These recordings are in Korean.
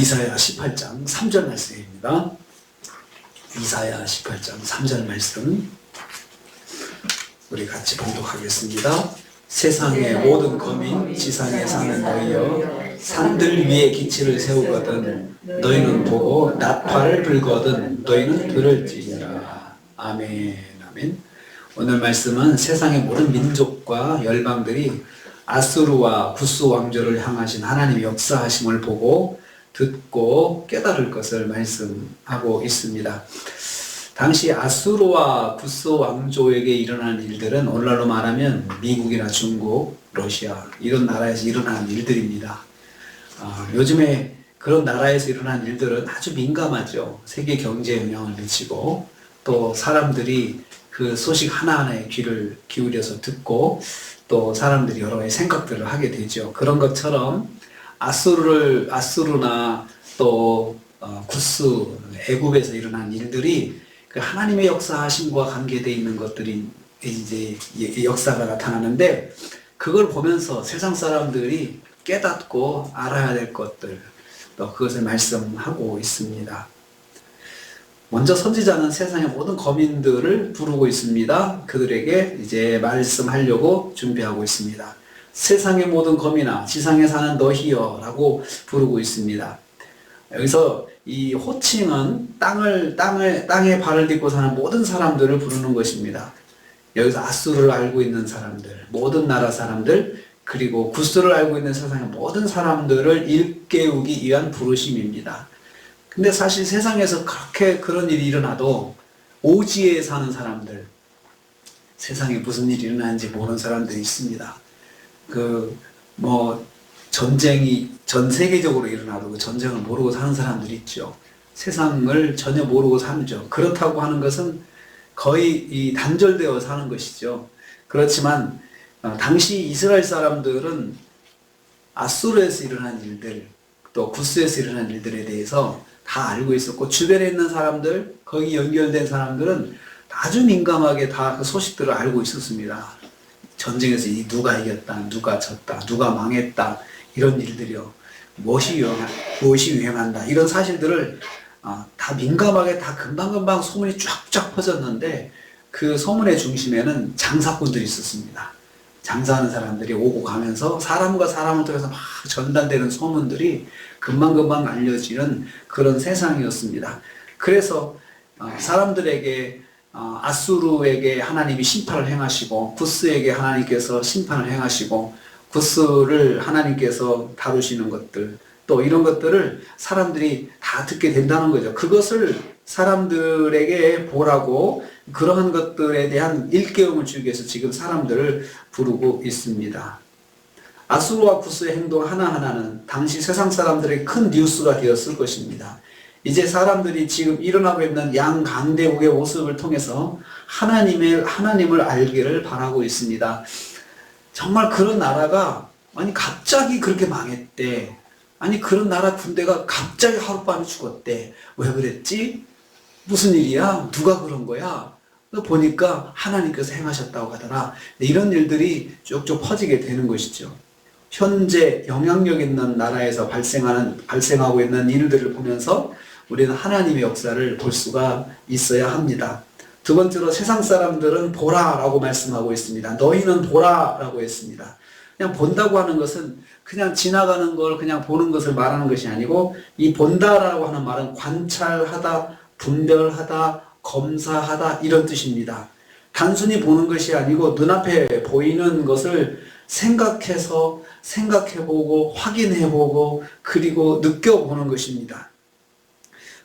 이사야 18장 3절 말씀입니다. 이사야 18장 3절 말씀 우리 같이 봉독하겠습니다. 세상의 모든 거민 지상에 사는 너희여 산들 위에 기치를 세우거든 너희는 보고 나팔을 불거든 너희는 들을지니라. 아멘. 아멘. 오늘 말씀은 세상의 모든 민족과 열방들이 아수르와 구스 왕조를 향하신 하나님의 역사하심을 보고 듣고 깨달을 것을 말씀하고 있습니다. 당시 아수르와 구스 왕조에게 일어난 일들은 오늘날로 말하면 미국이나 중국, 러시아 이런 나라에서 일어난 일들입니다. 요즘에 그런 나라에서 일어난 일들은 아주 민감하죠. 세계 경제에 영향을 미치고 또 사람들이 그 소식 하나하나에 귀를 기울여서 듣고 또 사람들이 여러 가지 생각들을 하게 되죠. 그런 것처럼 아수르나 또 구스, 애굽에서 일어난 일들이 그 하나님의 역사하심과 관계되어 있는 것들이 이제 역사가 나타나는데 그걸 보면서 세상 사람들이 깨닫고 알아야 될 것들 또 그것을 말씀하고 있습니다. 먼저 선지자는 세상의 모든 거민들을 부르고 있습니다. 그들에게 이제 말씀하려고 준비하고 있습니다. 세상의 모든 거민아 지상에 사는 너희여 라고 부르고 있습니다. 여기서 이 호칭은 땅에 발을 딛고 사는 모든 사람들을 부르는 것입니다. 여기서 아수르를 알고 있는 사람들, 모든 나라 사람들, 그리고 구스를 알고 있는 세상의 모든 사람들을 일깨우기 위한 부르심입니다. 근데 사실 세상에서 그렇게 그런 일이 일어나도 오지에 사는 사람들, 세상에 무슨 일이 일어나는지 모르는 사람들이 있습니다. 전쟁이 전 세계적으로 일어나도 그 전쟁을 모르고 사는 사람들이 있죠. 세상을 전혀 모르고 살죠. 그렇다고 하는 것은 거의 단절되어 사는 것이죠. 그렇지만 당시 이스라엘 사람들은 아수르에서 일어난 일들, 또 구스에서 일어난 일들에 대해서 다 알고 있었고 주변에 있는 사람들, 거기 연결된 사람들은 아주 민감하게 다 그 소식들을 알고 있었습니다. 전쟁에서 누가 이겼다, 누가 졌다, 누가 망했다 이런 일들이요. 무엇이 유행한다 이런 사실들을 다 민감하게 다 금방금방 소문이 쫙쫙 퍼졌는데 그 소문의 중심에는 장사꾼들이 있었습니다. 장사하는 사람들이 오고 가면서 사람과 사람을 통해서 막 전달되는 소문들이 금방금방 알려지는 그런 세상이었습니다. 그래서 사람들에게 아수르에게 하나님이 심판을 행하시고 구스에게 하나님께서 심판을 행하시고 구스를 하나님께서 다루시는 것들 또 이런 것들을 사람들이 다 듣게 된다는 거죠. 그것을 사람들에게 보라고 그러한 것들에 대한 일깨움을 주기 위해서 지금 사람들을 부르고 있습니다. 아수르와 구스의 행동 하나하나는 당시 세상 사람들의 큰 뉴스가 되었을 것입니다. 이제 사람들이 지금 일어나고 있는 양강대국의 모습을 통해서 하나님을 알기를 바라고 있습니다. 정말 그런 나라가 갑자기 그렇게 망했대. 그런 나라 군대가 갑자기 하룻밤에 죽었대. 왜 그랬지? 무슨 일이야? 누가 그런 거야? 보니까 하나님께서 행하셨다고 하더라. 이런 일들이 쭉쭉 퍼지게 되는 것이죠. 현재 영향력 있는 나라에서 발생하고 있는 일들을 보면서 우리는 하나님의 역사를 볼 수가 있어야 합니다. 두 번째로 세상 사람들은 보라라고 말씀하고 있습니다. 너희는 보라라고 했습니다. 그냥 본다고 하는 것은 그냥 지나가는 걸 그냥 보는 것을 말하는 것이 아니고 이 본다라고 하는 말은 관찰하다, 분별하다, 검사하다 이런 뜻입니다. 단순히 보는 것이 아니고 눈앞에 보이는 것을 생각해서 생각해보고 확인해보고 그리고 느껴보는 것입니다.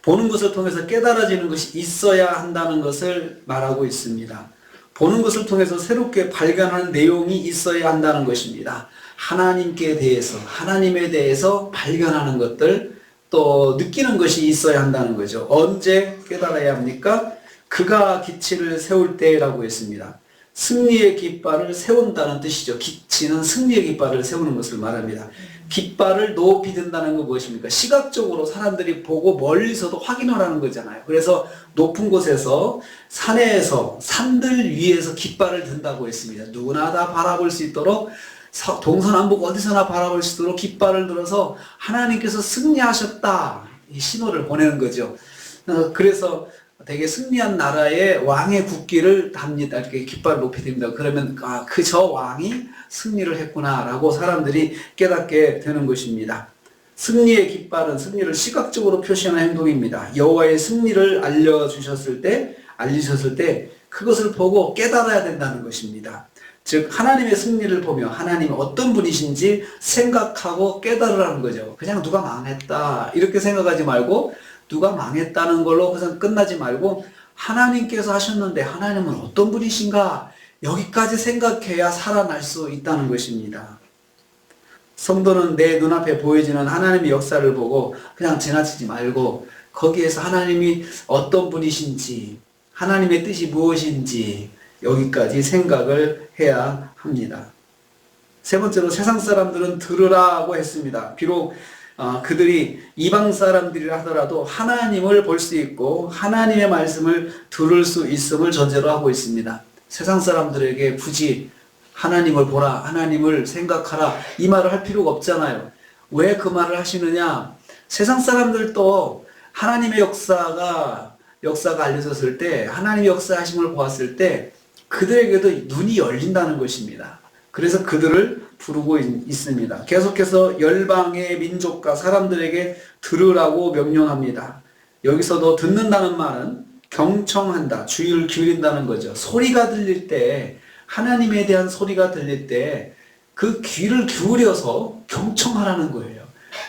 보는 것을 통해서 깨달아지는 것이 있어야 한다는 것을 말하고 있습니다. 보는 것을 통해서 새롭게 발견하는 내용이 있어야 한다는 것입니다. 하나님께 대해서, 하나님에 대해서 발견하는 것들, 또 느끼는 것이 있어야 한다는 거죠. 언제 깨달아야 합니까? 그가 기치를 세울 때라고 했습니다. 승리의 깃발을 세운다는 뜻이죠. 기치는 승리의 깃발을 세우는 것을 말합니다. 깃발을 높이 든다는 건 무엇입니까? 시각적으로 사람들이 보고 멀리서도 확인하라는 거잖아요. 그래서 높은 곳에서 산에서 산들 위에서 깃발을 든다고 했습니다. 누구나 다 바라볼 수 있도록 동서남북 어디서나 바라볼 수 있도록 깃발을 들어서 하나님께서 승리하셨다, 이 신호를 보내는 거죠. 그래서 되게 승리한 나라의 왕의 국기를 답니다. 이렇게 깃발을 높이 듭니다. 그러면 그 저 왕이 승리를 했구나라고 사람들이 깨닫게 되는 것입니다. 승리의 깃발은 승리를 시각적으로 표시하는 행동입니다. 여호와의 승리를 알리셨을 때 그것을 보고 깨달아야 된다는 것입니다. 즉 하나님의 승리를 보며 하나님이 어떤 분이신지 생각하고 깨달으라는 거죠. 그냥 누가 망했다 이렇게 생각하지 말고, 누가 망했다는 걸로 그냥 끝나지 말고, 하나님께서 하셨는데 하나님은 어떤 분이신가, 여기까지 생각해야 살아날 수 있다는 것입니다. 성도는 내 눈앞에 보여지는 하나님의 역사를 보고 그냥 지나치지 말고, 거기에서 하나님이 어떤 분이신지, 하나님의 뜻이 무엇인지 여기까지 생각을 해야 합니다. 세 번째로, 세상 사람들은 들으라고 했습니다. 비록 그들이 이방 사람들이라 하더라도 하나님을 볼 수 있고 하나님의 말씀을 들을 수 있음을 전제로 하고 있습니다. 세상 사람들에게 굳이 하나님을 보라, 하나님을 생각하라 이 말을 할 필요가 없잖아요. 왜 그 말을 하시느냐? 세상 사람들도 하나님의 역사가 알려졌을 때, 하나님의 역사하심을 보았을 때 그들에게도 눈이 열린다는 것입니다. 그래서 그들을 부르고 있습니다. 계속해서 열방의 민족과 사람들에게 들으라고 명령합니다. 여기서도 듣는다는 말은 경청한다, 주의를 기울인다는 거죠. 소리가 들릴 때, 하나님에 대한 소리가 들릴 때 그 귀를 기울여서 경청하라는 거예요.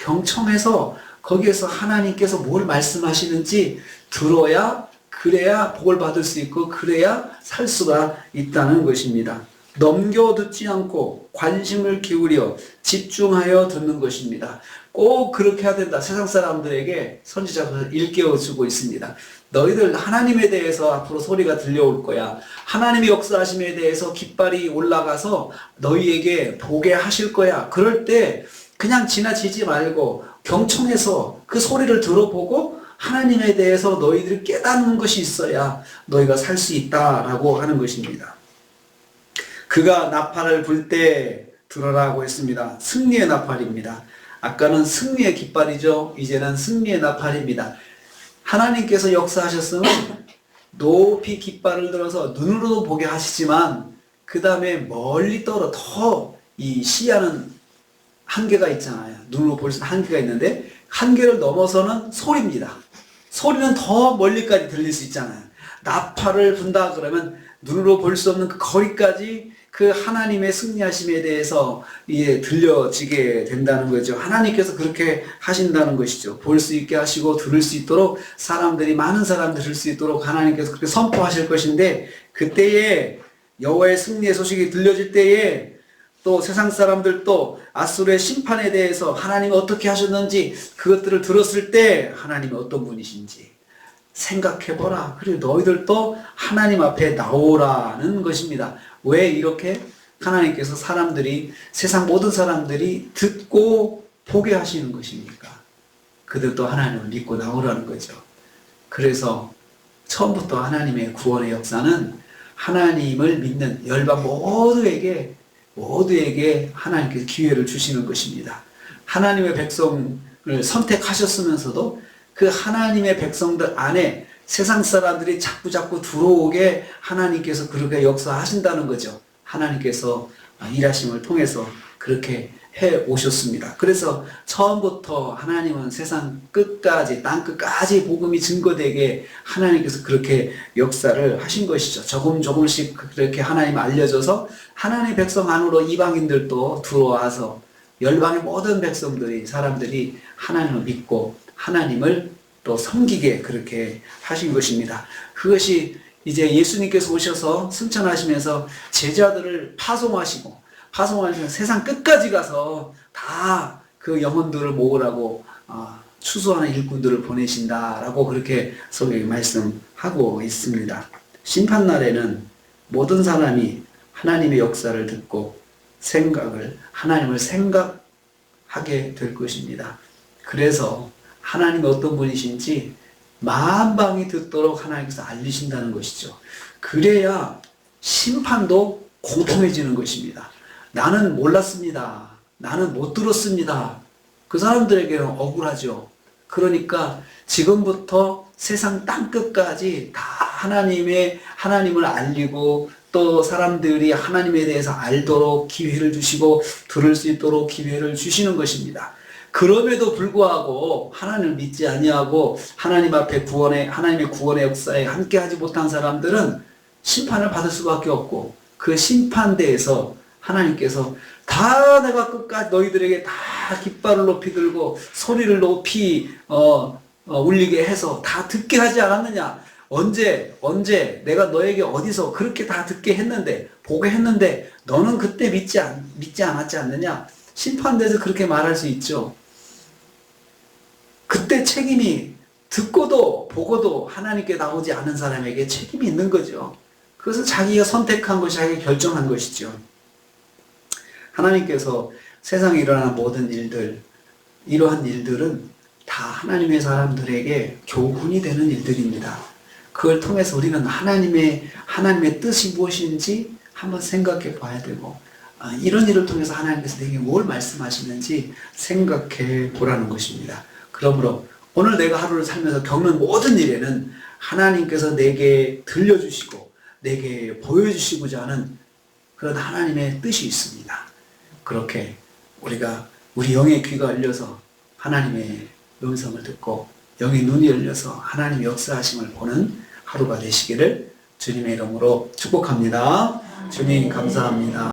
경청해서 거기에서 하나님께서 뭘 말씀하시는지 들어야, 그래야 복을 받을 수 있고 그래야 살 수가 있다는 것입니다. 넘겨 듣지 않고 관심을 기울여 집중하여 듣는 것입니다. 꼭 그렇게 해야 된다. 세상 사람들에게 선지자가 일깨워주고 있습니다. 너희들 하나님에 대해서 앞으로 소리가 들려올 거야. 하나님의 역사하심에 대해서 깃발이 올라가서 너희에게 보게 하실 거야. 그럴 때 그냥 지나치지 말고 경청해서 그 소리를 들어보고 하나님에 대해서 너희들이 깨닫는 것이 있어야 너희가 살 수 있다라고 하는 것입니다. 그가 나팔을 불 때 들어라고 했습니다. 승리의 나팔입니다. 아까는 승리의 깃발이죠. 이제는 승리의 나팔입니다. 하나님께서 역사하셨으면 높이 깃발을 들어서 눈으로도 보게 하시지만 그 다음에 멀리 떨어 더 이 시야는 한계가 있잖아요. 눈으로 볼 수 있는 한계가 있는데 한계를 넘어서는 소리입니다. 소리는 더 멀리까지 들릴 수 있잖아요. 나팔을 분다 그러면 눈으로 볼 수 없는 그 거리까지 그 하나님의 승리하심에 대해서 들려지게 된다는 거죠. 하나님께서 그렇게 하신다는 것이죠. 볼 수 있게 하시고 들을 수 있도록 많은 사람들이 들을 수 있도록 하나님께서 그렇게 선포하실 것인데, 그때에 여호와의 승리의 소식이 들려질 때에 또 세상 사람들도 아수르의 심판에 대해서 하나님이 어떻게 하셨는지 그것들을 들었을 때 하나님이 어떤 분이신지 생각해보라. 그리고 너희들도 하나님 앞에 나오라는 것입니다. 왜 이렇게 하나님께서 세상 모든 사람들이 듣고 보게 하시는 것입니까? 그들도 하나님을 믿고 나오라는 거죠. 그래서 처음부터 하나님의 구원의 역사는 하나님을 믿는 열방 모두에게 하나님께서 기회를 주시는 것입니다. 하나님의 백성을 선택하셨으면서도 그 하나님의 백성들 안에 세상 사람들이 자꾸 들어오게 하나님께서 그렇게 역사하신다는 거죠. 하나님께서 일하심을 통해서 그렇게 해 오셨습니다. 그래서 처음부터 하나님은 세상 끝까지, 땅 끝까지 복음이 증거되게 하나님께서 그렇게 역사를 하신 것이죠. 조금씩 그렇게 하나님 알려져서 하나님의 백성 안으로 이방인들도 들어와서 열방의 모든 사람들이 하나님을 믿고 하나님을 또 섬기게 그렇게 하신 것입니다. 그것이 이제 예수님께서 오셔서 승천하시면서 제자들을 파송하시면서 세상 끝까지 가서 다 그 영혼들을 모으라고 추수하는 일꾼들을 보내신다라고 그렇게 성경이 말씀하고 있습니다. 심판날에는 모든 사람이 하나님의 역사를 듣고 하나님을 생각하게 될 것입니다. 그래서 하나님이 어떤 분이신지 만방이 듣도록 하나님께서 알리신다는 것이죠. 그래야 심판도 공평해지는 것입니다. 나는 몰랐습니다. 나는 못 들었습니다. 그 사람들에게는 억울하죠. 그러니까 지금부터 세상 땅끝까지 다 하나님을 알리고 또 사람들이 하나님에 대해서 알도록 기회를 주시고 들을 수 있도록 기회를 주시는 것입니다. 그럼에도 불구하고 하나님을 믿지 아니하고 하나님 앞에 하나님의 구원의 역사에 함께하지 못한 사람들은 심판을 받을 수밖에 없고, 그 심판대에서 하나님께서 다 내가 끝까지 너희들에게 다 깃발을 높이 들고 소리를 높이 울리게 해서 다 듣게 하지 않았느냐? 언제 내가 너에게 어디서 그렇게 다 듣게 했는데, 보게 했는데 너는 그때 믿지 않았지 않느냐? 심판대에서 그렇게 말할 수 있죠. 그때 책임이 듣고도 보고도 하나님께 나오지 않은 사람에게 책임이 있는 거죠. 그것은 자기가 선택한 것이, 자기가 결정한 것이죠. 하나님께서 세상에 일어나는 모든 일들, 이러한 일들은 다 하나님의 사람들에게 교훈이 되는 일들입니다. 그걸 통해서 우리는 하나님의 뜻이 무엇인지 한번 생각해 봐야 되고, 이런 일을 통해서 하나님께서 내게 뭘 말씀하시는지 생각해 보라는 것입니다. 그러므로 오늘 내가 하루를 살면서 겪는 모든 일에는 하나님께서 내게 들려주시고 내게 보여주시고자 하는 그런 하나님의 뜻이 있습니다. 그렇게 우리가 우리 영의 귀가 열려서 하나님의 음성을 듣고 영의 눈이 열려서 하나님의 역사하심을 보는 하루가 되시기를 주님의 이름으로 축복합니다. 주님 감사합니다.